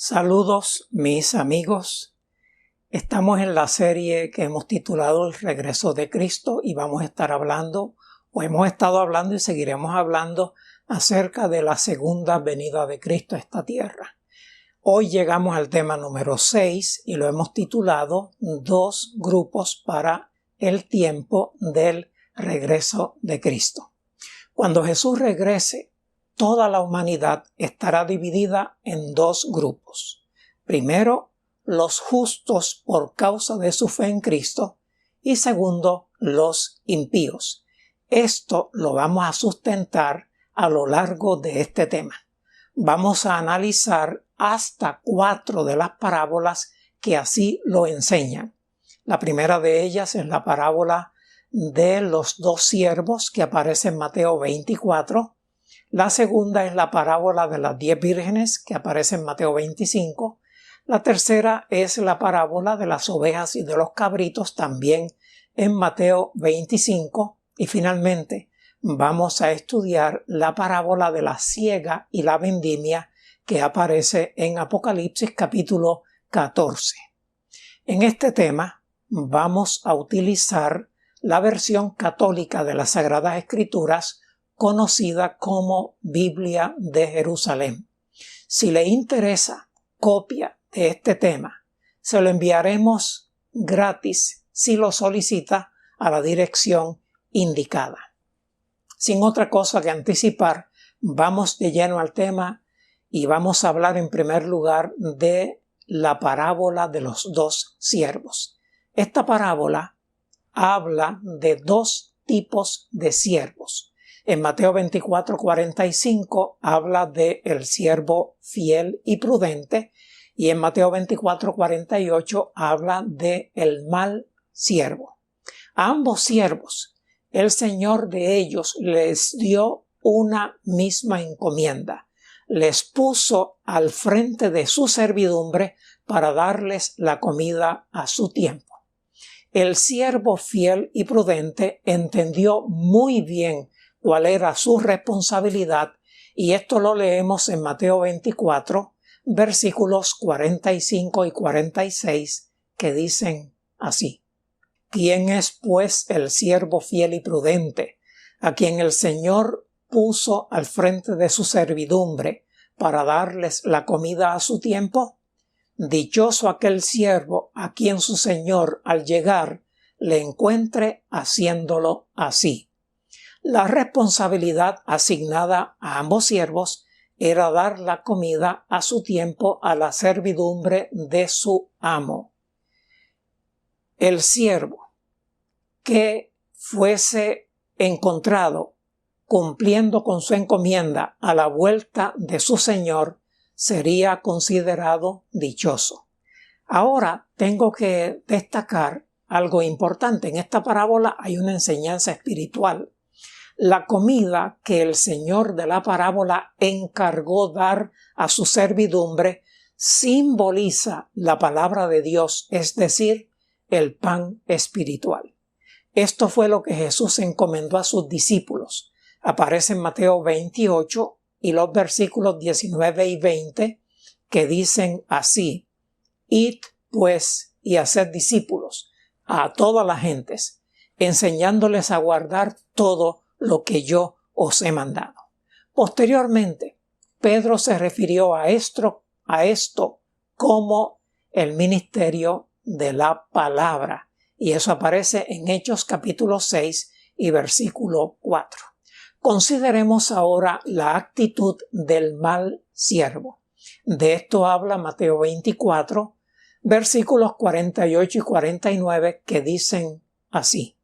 Saludos mis amigos, estamos en la serie que hemos titulado El regreso de Cristo y vamos a estar hablando, o hemos estado hablando y seguiremos hablando acerca de la segunda venida de Cristo a esta tierra. Hoy llegamos al tema número 6 y lo hemos titulado Dos grupos para el tiempo del regreso de Cristo. Cuando Jesús regrese, toda la humanidad estará dividida en dos grupos. Primero, los justos por causa de su fe en Cristo y segundo, los impíos. Esto lo vamos a sustentar a lo largo de este tema. Vamos a analizar hasta 4 de las parábolas que así lo enseñan. La primera de ellas es la parábola de los dos siervos que aparece en Mateo 24. La segunda es la parábola de las 10 vírgenes que aparece en Mateo 25. La tercera es la parábola de las ovejas y de los cabritos también en Mateo 25. Y finalmente vamos a estudiar la parábola de la siega y la vendimia que aparece en Apocalipsis capítulo 14. En este tema vamos a utilizar la versión católica de las Sagradas Escrituras conocida como Biblia de Jerusalén. Si le interesa copia de este tema, se lo enviaremos gratis si lo solicita a la dirección indicada. Sin otra cosa que anticipar, vamos de lleno al tema y vamos a hablar en primer lugar de la parábola de los dos siervos. Esta parábola habla de dos tipos de siervos. En Mateo 24:45 habla de el siervo fiel y prudente y en Mateo 24:48 habla de el mal siervo. A ambos siervos, el Señor de ellos les dio una misma encomienda. Les puso al frente de su servidumbre para darles la comida a su tiempo. El siervo fiel y prudente entendió muy bien cuál era su responsabilidad y esto lo leemos en Mateo 24, versículos 45 y 46 que dicen así: ¿Quién es pues el siervo fiel y prudente, a quien el Señor puso al frente de su servidumbre para darles la comida a su tiempo? Dichoso aquel siervo a quien su Señor al llegar le encuentre haciéndolo así. La responsabilidad asignada a ambos siervos era dar la comida a su tiempo a la servidumbre de su amo. El siervo que fuese encontrado cumpliendo con su encomienda a la vuelta de su Señor sería considerado dichoso. Ahora tengo que destacar algo importante. En esta parábola hay una enseñanza espiritual. La comida que el Señor de la parábola encargó dar a su servidumbre simboliza la palabra de Dios, es decir, el pan espiritual. Esto fue lo que Jesús encomendó a sus discípulos. Aparece en Mateo 28 y los versículos 19 y 20 que dicen así: Id pues y haced discípulos a todas las gentes, enseñándoles a guardar todo lo que yo os he mandado. Posteriormente, Pedro se refirió a esto como el ministerio de la palabra, y eso aparece en Hechos capítulo 6 y versículo 4. Consideremos ahora la actitud del mal siervo. De esto habla Mateo 24, versículos 48 y 49 que dicen así: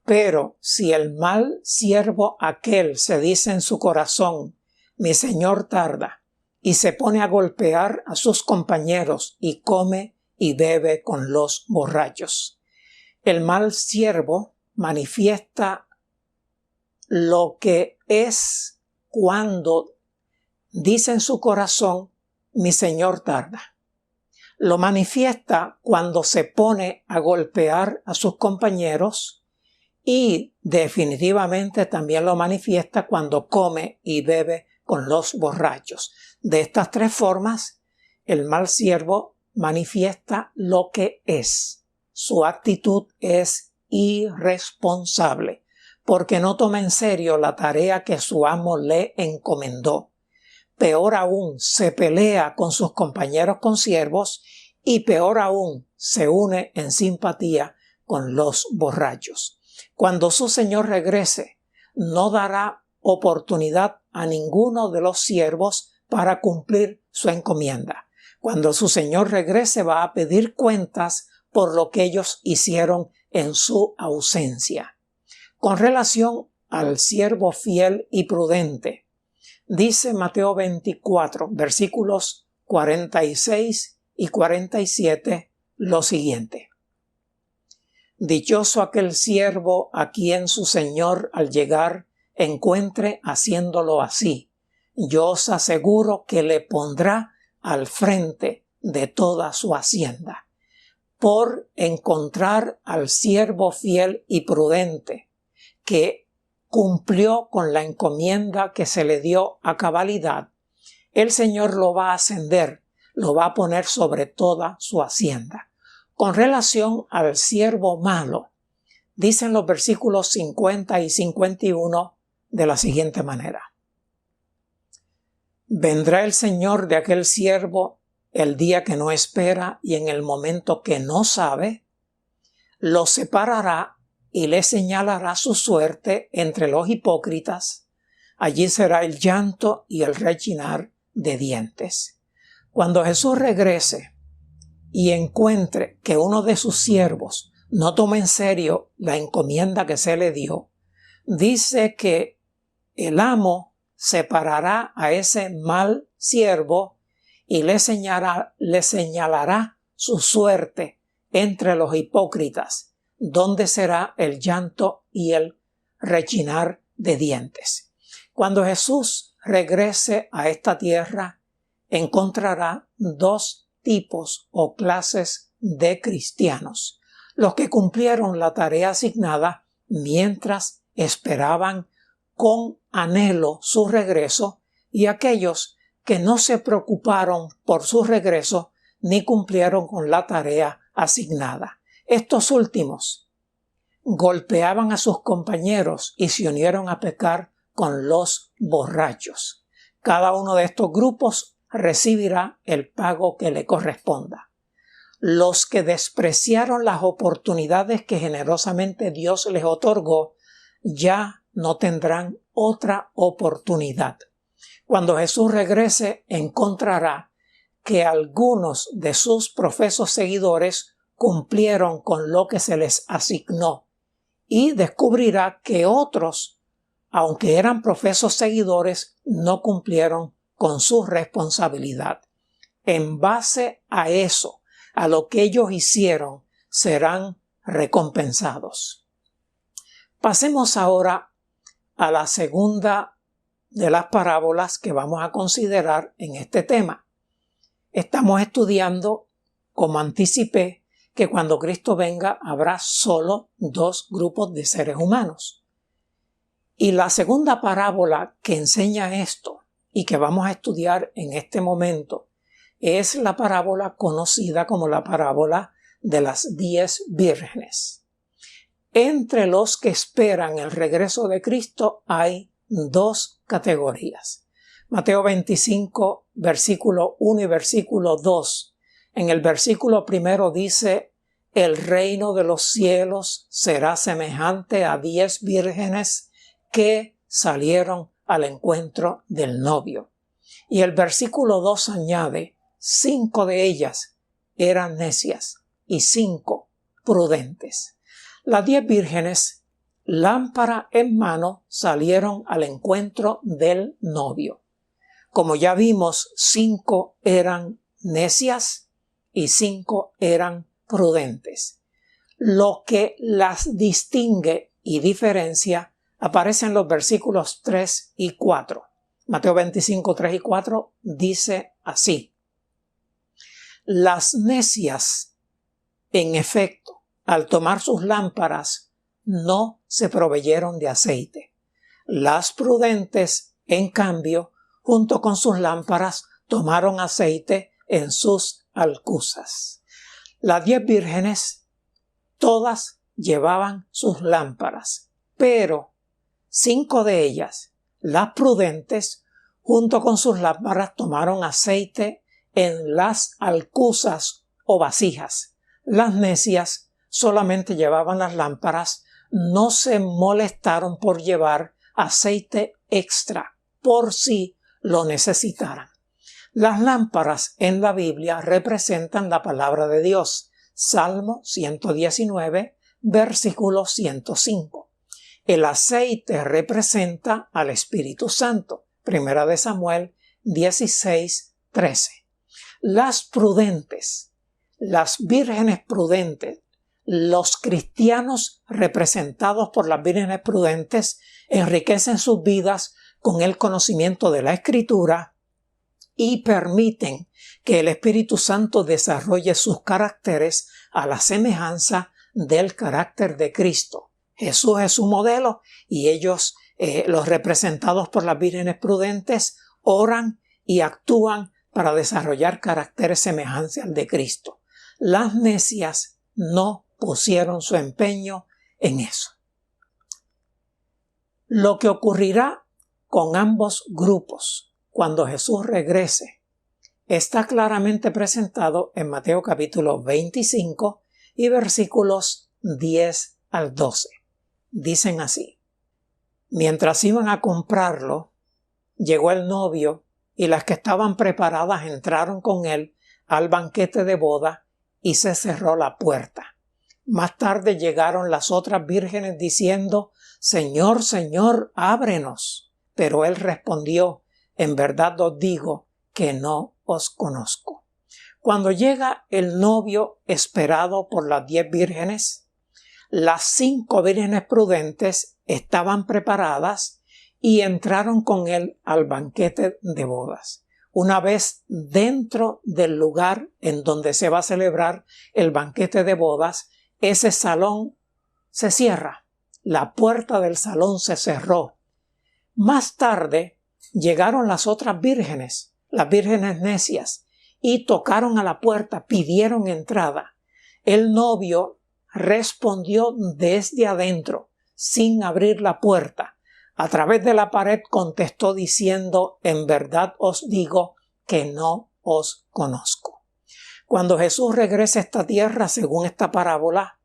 Pero si el mal siervo aquel se dice en su corazón, mi señor tarda, y se pone a golpear a sus compañeros y come y bebe con los borrachos. El mal siervo manifiesta lo que es cuando dice en su corazón, mi señor tarda. Lo manifiesta cuando se pone a golpear a sus compañeros y definitivamente también lo manifiesta cuando come y bebe con los borrachos. De estas tres formas, el mal siervo manifiesta lo que es. Su actitud es irresponsable, porque no toma en serio la tarea que su amo le encomendó. Peor aún, se pelea con sus compañeros consiervos y peor aún, se une en simpatía con los borrachos. Cuando su señor regrese, no dará oportunidad a ninguno de los siervos para cumplir su encomienda. Cuando su señor regrese, va a pedir cuentas por lo que ellos hicieron en su ausencia. Con relación al siervo fiel y prudente, dice Mateo 24, versículos 46 y 47, lo siguiente. Dichoso aquel siervo a quien su señor al llegar encuentre haciéndolo así. Yo os aseguro que le pondrá al frente de toda su hacienda. Por encontrar al siervo fiel y prudente, que cumplió con la encomienda que se le dio a cabalidad, el Señor lo va a ascender, lo va a poner sobre toda su hacienda. Con relación al siervo malo, dicen los versículos 50 y 51 de la siguiente manera. Vendrá el Señor de aquel siervo el día que no espera y en el momento que no sabe, lo separará y le señalará su suerte entre los hipócritas. Allí será el llanto y el rechinar de dientes. Cuando Jesús regrese y encuentre que uno de sus siervos no toma en serio la encomienda que se le dio, dice que el amo separará a ese mal siervo y le señalará su suerte entre los hipócritas, donde será el llanto y el rechinar de dientes. Cuando Jesús regrese a esta tierra, encontrará dos tipos o clases de cristianos: los que cumplieron la tarea asignada mientras esperaban con anhelo su regreso, y aquellos que no se preocuparon por su regreso ni cumplieron con la tarea asignada. Estos últimos golpeaban a sus compañeros y se unieron a pecar con los borrachos. Cada uno de estos grupos recibirá el pago que le corresponda. Los que despreciaron las oportunidades que generosamente Dios les otorgó ya no tendrán otra oportunidad. Cuando Jesús regrese, encontrará que algunos de sus profesos seguidores cumplieron con lo que se les asignó, y descubrirá que otros, aunque eran profesos seguidores, no cumplieron con su responsabilidad. En base a eso, a lo que ellos hicieron, serán recompensados. Pasemos ahora a la segunda de las parábolas que vamos a considerar en este tema. Estamos estudiando, como anticipé, que cuando Cristo venga habrá solo dos grupos de seres humanos. Y la segunda parábola que enseña esto y que vamos a estudiar en este momento es la parábola conocida como la parábola de las 10 vírgenes. Entre los que esperan el regreso de Cristo hay dos categorías. Mateo 25, versículo 1 y versículo 2. En el versículo primero dice: el reino de los cielos será semejante a 10 vírgenes que salieron al encuentro del novio. Y el versículo 2 añade: 5 de ellas eran necias y 5 prudentes. Las 10 vírgenes, lámpara en mano, salieron al encuentro del novio. Como ya vimos, 5 eran necias y 5 eran prudentes. Lo que las distingue y diferencia aparece en los versículos 3 y 4. Mateo 25, 3 y 4 dice así: las necias, en efecto, al tomar sus lámparas, no se proveyeron de aceite. Las prudentes, en cambio, junto con sus lámparas, tomaron aceite, en sus alcuzas. Las 10 vírgenes, todas llevaban sus lámparas, pero 5 de ellas, las prudentes, junto con sus lámparas tomaron aceite en las alcuzas o vasijas. Las necias solamente llevaban las lámparas, no se molestaron por llevar aceite extra por si lo necesitaran. Las lámparas en la Biblia representan la palabra de Dios. Salmo 119, versículo 105. El aceite representa al Espíritu Santo. Primera de Samuel 16, 13. Las prudentes, las vírgenes prudentes, los cristianos representados por las vírgenes prudentes enriquecen sus vidas con el conocimiento de la Escritura y permiten que el Espíritu Santo desarrolle sus caracteres a la semejanza del carácter de Cristo. Jesús es su modelo y ellos, los representados por las vírgenes prudentes, oran y actúan para desarrollar caracteres semejantes al de Cristo. Las necias no pusieron su empeño en eso. Lo que ocurrirá con ambos grupos cuando Jesús regrese está claramente presentado en Mateo capítulo 25 y versículos 10 al 12. Dicen así: mientras iban a comprarlo, llegó el novio y las que estaban preparadas entraron con él al banquete de boda y se cerró la puerta. Más tarde llegaron las otras vírgenes diciendo: Señor, Señor, ábrenos. Pero él respondió: en verdad os digo que no os conozco. Cuando llega el novio esperado por las 10 vírgenes, las 5 vírgenes prudentes estaban preparadas y entraron con él al banquete de bodas. Una vez dentro del lugar en donde se va a celebrar el banquete de bodas, ese salón se cierra. La puerta del salón se cerró. Más tarde llegaron las otras vírgenes, las vírgenes necias, y tocaron a la puerta, pidieron entrada. El novio respondió desde adentro, sin abrir la puerta. A través de la pared contestó diciendo: en verdad os digo que no os conozco. Cuando Jesús regrese a esta tierra, según esta parábola,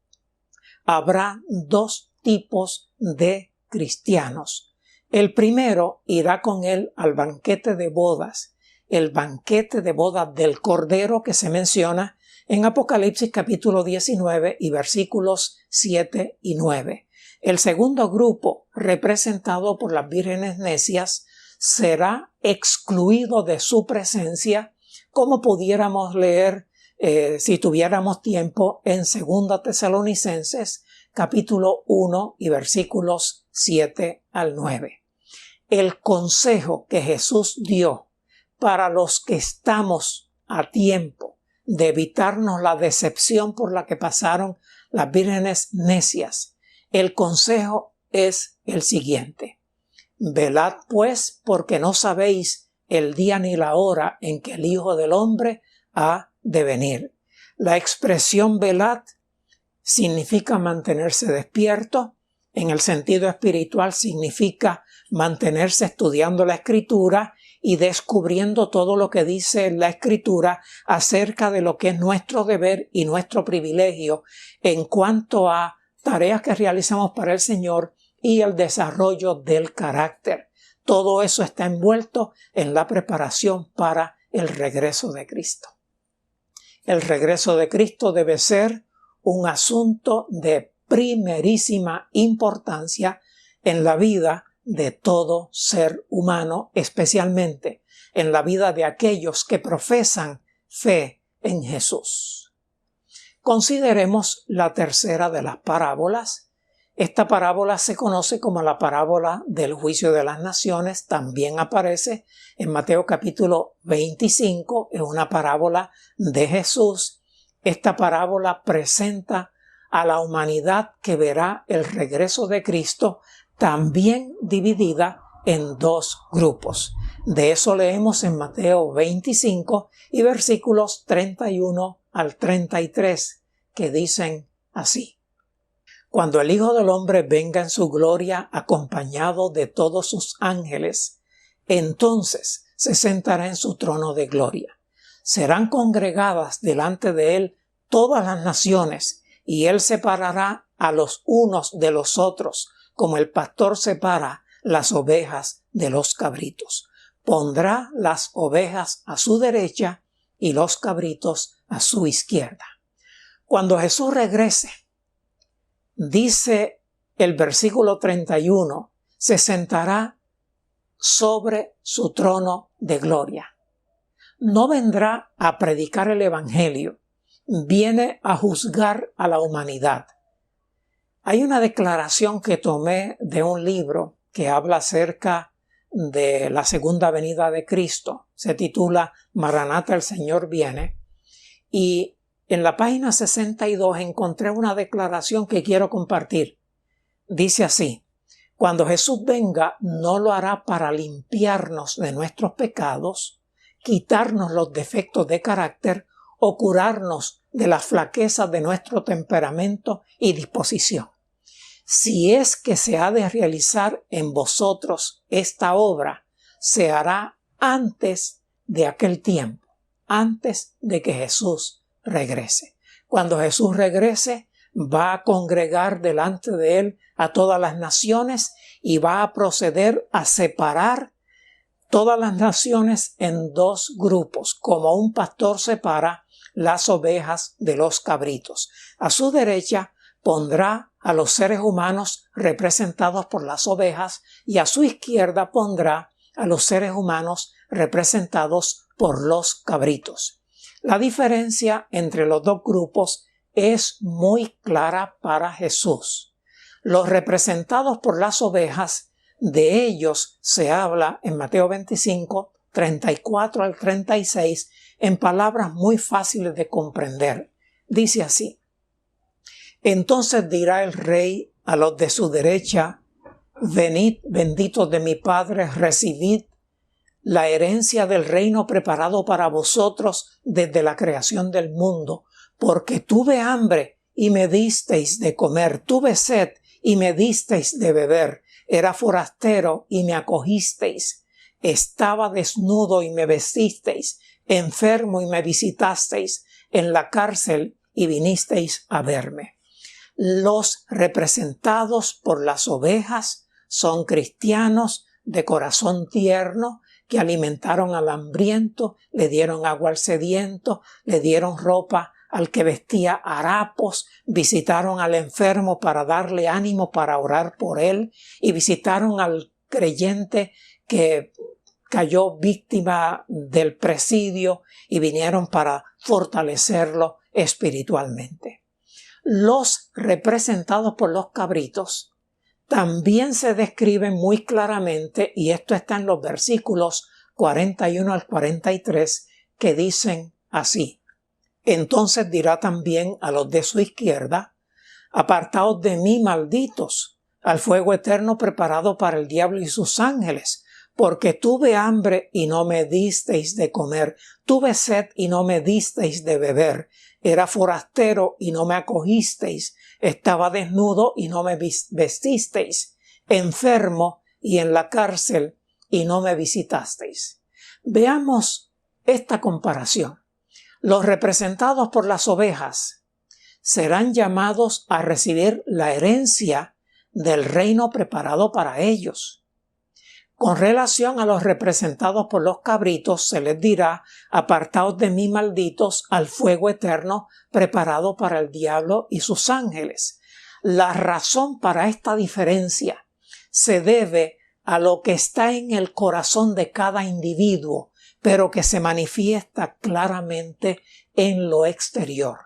habrá 2 tipos de cristianos. El primero irá con él al banquete de bodas, el banquete de bodas del Cordero que se menciona en Apocalipsis capítulo 19 y versículos 7 y 9. El segundo grupo, representado por las vírgenes necias, será excluido de su presencia, como pudiéramos leer si tuviéramos tiempo en 2 Tesalonicenses capítulo 1 y versículos 7 al 9. El consejo que Jesús dio para los que estamos a tiempo de evitarnos la decepción por la que pasaron las vírgenes necias, el consejo es el siguiente: velad pues, porque no sabéis el día ni la hora en que el Hijo del Hombre ha de venir. La expresión velad significa mantenerse despierto. En el sentido espiritual significa mantenerse estudiando la Escritura y descubriendo todo lo que dice la Escritura acerca de lo que es nuestro deber y nuestro privilegio en cuanto a tareas que realizamos para el Señor y el desarrollo del carácter. Todo eso está envuelto en la preparación para el regreso de Cristo. El regreso de Cristo debe ser un asunto de primerísima importancia en la vida de todo ser humano, especialmente en la vida de aquellos que profesan fe en Jesús. Consideremos la tercera de las parábolas. Esta parábola se conoce como la parábola del juicio de las naciones. También aparece en Mateo capítulo 25, es una parábola de Jesús. Esta parábola presenta a la humanidad que verá el regreso de Cristo también dividida en dos grupos. De eso leemos en Mateo 25 y versículos 31 al 33, que dicen así: Cuando el Hijo del Hombre venga en su gloria acompañado de todos sus ángeles, entonces se sentará en su trono de gloria. Serán congregadas delante de él todas las naciones, y él separará a los unos de los otros, como el pastor separa las ovejas de los cabritos. Pondrá las ovejas a su derecha y los cabritos a su izquierda. Cuando Jesús regrese, dice el versículo 31, se sentará sobre su trono de gloria. No vendrá a predicar el evangelio, viene a juzgar a la humanidad. Hay una declaración que tomé de un libro que habla acerca de la segunda venida de Cristo. Se titula Maranata, el Señor viene. Y en la página 62 encontré una declaración que quiero compartir. Dice así: cuando Jesús venga, no lo hará para limpiarnos de nuestros pecados, quitarnos los defectos de carácter o curarnos de las flaquezas de nuestro temperamento y disposición. Si es que se ha de realizar en vosotros esta obra, se hará antes de aquel tiempo, antes de que Jesús regrese. Cuando Jesús regrese, va a congregar delante de él a todas las naciones y va a proceder a separar todas las naciones en dos grupos, como un pastor separa las ovejas de los cabritos. A su derecha pondrá a los seres humanos representados por las ovejas y a su izquierda pondrá a los seres humanos representados por los cabritos. La diferencia entre los dos grupos es muy clara para Jesús. Los representados por las ovejas, de ellos se habla en Mateo 25, 34 al 36, en palabras muy fáciles de comprender. Dice así: entonces dirá el rey a los de su derecha: venid, benditos de mi Padre, recibid la herencia del reino preparado para vosotros desde la creación del mundo, porque tuve hambre y me disteis de comer, tuve sed y me disteis de beber, era forastero y me acogisteis, estaba desnudo y me vestisteis, enfermo y me visitasteis, en la cárcel y vinisteis a verme. Los representados por las ovejas son cristianos de corazón tierno que alimentaron al hambriento, le dieron agua al sediento, le dieron ropa al que vestía harapos, visitaron al enfermo para darle ánimo para orar por él y visitaron al creyente que cayó víctima del presidio y vinieron para fortalecerlo espiritualmente. Los representados por los cabritos también se describen muy claramente, y esto está en los versículos 41 al 43, que dicen así: entonces dirá también a los de su izquierda: apartaos de mí, malditos, al fuego eterno preparado para el diablo y sus ángeles, porque tuve hambre y no me disteis de comer, tuve sed y no me disteis de beber, era forastero y no me acogisteis, estaba desnudo y no me vestisteis, enfermo y en la cárcel y no me visitasteis. Veamos esta comparación. Los representados por las ovejas serán llamados a recibir la herencia del reino preparado para ellos. Con relación a los representados por los cabritos, se les dirá: apartaos de mí, malditos, al fuego eterno preparado para el diablo y sus ángeles. La razón para esta diferencia se debe a lo que está en el corazón de cada individuo, pero que se manifiesta claramente en lo exterior.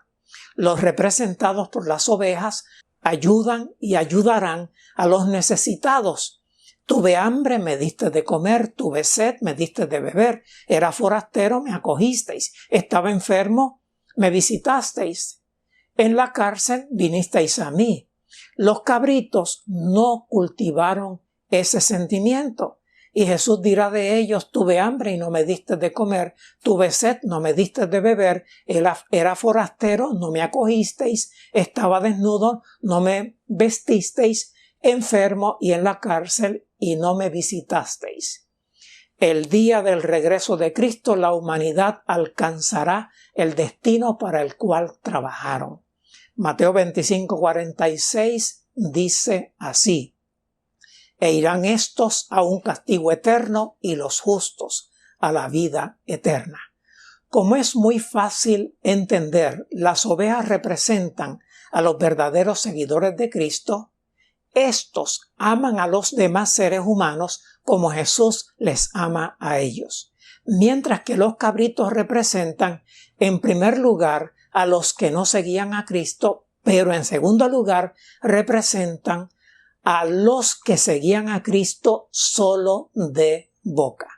Los representados por las ovejas ayudan y ayudarán a los necesitados. Tuve hambre, me diste de comer, tuve sed, me diste de beber, era forastero, me acogisteis, estaba enfermo, me visitasteis, en la cárcel vinisteis a mí. Los cabritos no cultivaron ese sentimiento. Y Jesús dirá de ellos: tuve hambre y no me diste de comer, tuve sed, no me diste de beber, era forastero, no me acogisteis, estaba desnudo, no me vestisteis, enfermo y en la cárcel y no me visitasteis. El día del regreso de Cristo, la humanidad alcanzará el destino para el cual trabajaron. Mateo 25:46 dice así: e irán estos a un castigo eterno y los justos a la vida eterna. Como es muy fácil entender, las ovejas representan a los verdaderos seguidores de Cristo. Estos aman a los demás seres humanos como Jesús les ama a ellos, mientras que los cabritos representan, en primer lugar, a los que no seguían a Cristo, pero en segundo lugar representan a los que seguían a Cristo solo de boca.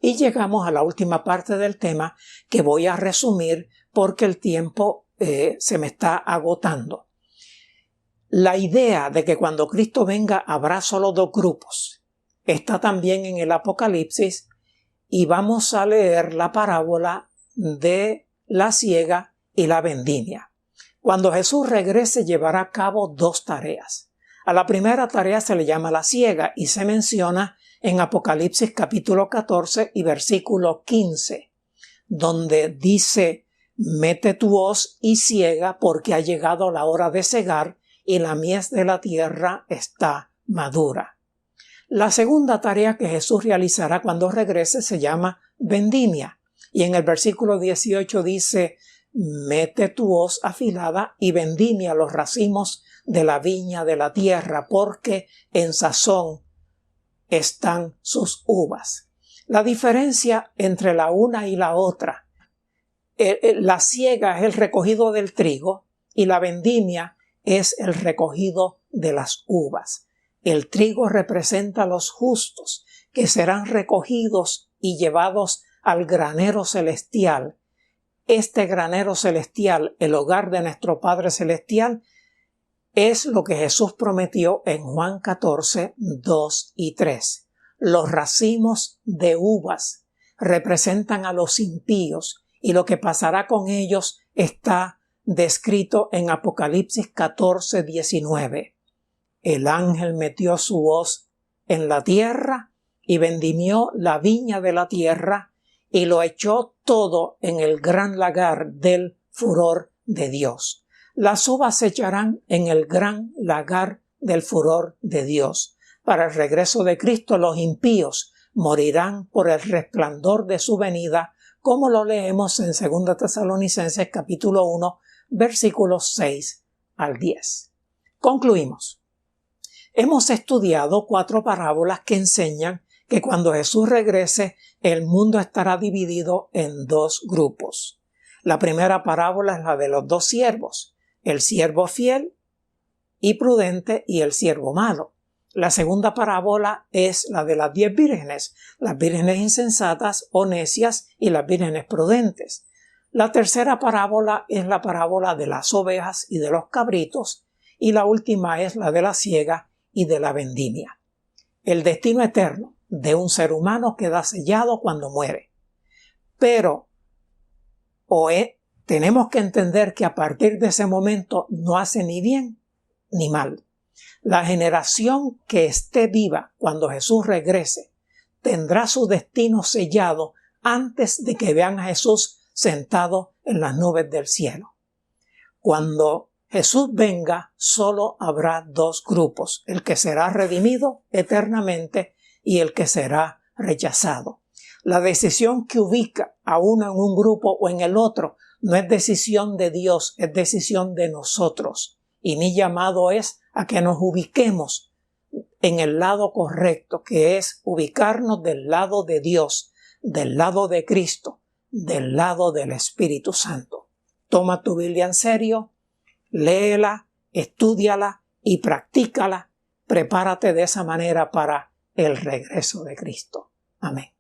Y llegamos a la última parte del tema, que voy a resumir porque el tiempo se me está agotando. La idea de que cuando Cristo venga habrá solo dos grupos está también en el Apocalipsis, y vamos a leer la parábola de la siega y la vendimia. Cuando Jesús regrese, llevará a cabo dos tareas. A la primera tarea se le llama la siega y se menciona en Apocalipsis capítulo 14 y versículo 15, donde dice: mete tu hoz y siega, porque ha llegado la hora de segar y la mies de la tierra está madura. La segunda tarea que Jesús realizará cuando regrese se llama vendimia, y en el versículo 18 dice: mete tu hoz afilada y vendimia los racimos de la viña de la tierra, porque en sazón están sus uvas. La diferencia entre la una y la otra: la siega es el recogido del trigo y la vendimia es el recogido de las uvas. El trigo representa a los justos, que serán recogidos y llevados al granero celestial. Este granero celestial, el hogar de nuestro Padre Celestial, es lo que Jesús prometió en Juan 14, 2 y 3. Los racimos de uvas representan a los impíos, y lo que pasará con ellos está descrito en Apocalipsis 14, 19. El ángel metió su hoz en la tierra y vendimió la viña de la tierra y lo echó todo en el gran lagar del furor de Dios. Las uvas se echarán en el gran lagar del furor de Dios. Para el regreso de Cristo, los impíos morirán por el resplandor de su venida, como lo leemos en 2 Tesalonicenses capítulo 1, versículos 6 al 10. Concluimos. Hemos estudiado 4 parábolas que enseñan que cuando Jesús regrese, el mundo estará dividido en 2 grupos. La primera parábola es la de los 2 siervos, el siervo fiel y prudente y el siervo malo. La segunda parábola es la de las 10 vírgenes, las vírgenes insensatas o necias y las vírgenes prudentes. La tercera parábola es la parábola de las ovejas y de los cabritos, y la última es la de la siega y de la vendimia. El destino eterno de un ser humano queda sellado cuando muere. Pero tenemos que entender que a partir de ese momento no hace ni bien ni mal. La generación que esté viva cuando Jesús regrese tendrá su destino sellado antes de que vean a Jesús sentado en las nubes del cielo. Cuando Jesús venga, solo habrá 2 grupos: el que será redimido eternamente y el que será rechazado. La decisión que ubica a uno en un grupo o en el otro no es decisión de Dios, es decisión de nosotros. Y mi llamado es a que nos ubiquemos en el lado correcto, que es ubicarnos del lado de Dios, del lado de Cristo, del lado del Espíritu Santo. Toma tu Biblia en serio, léela, estúdiala y practícala. Prepárate de esa manera para el regreso de Cristo. Amén.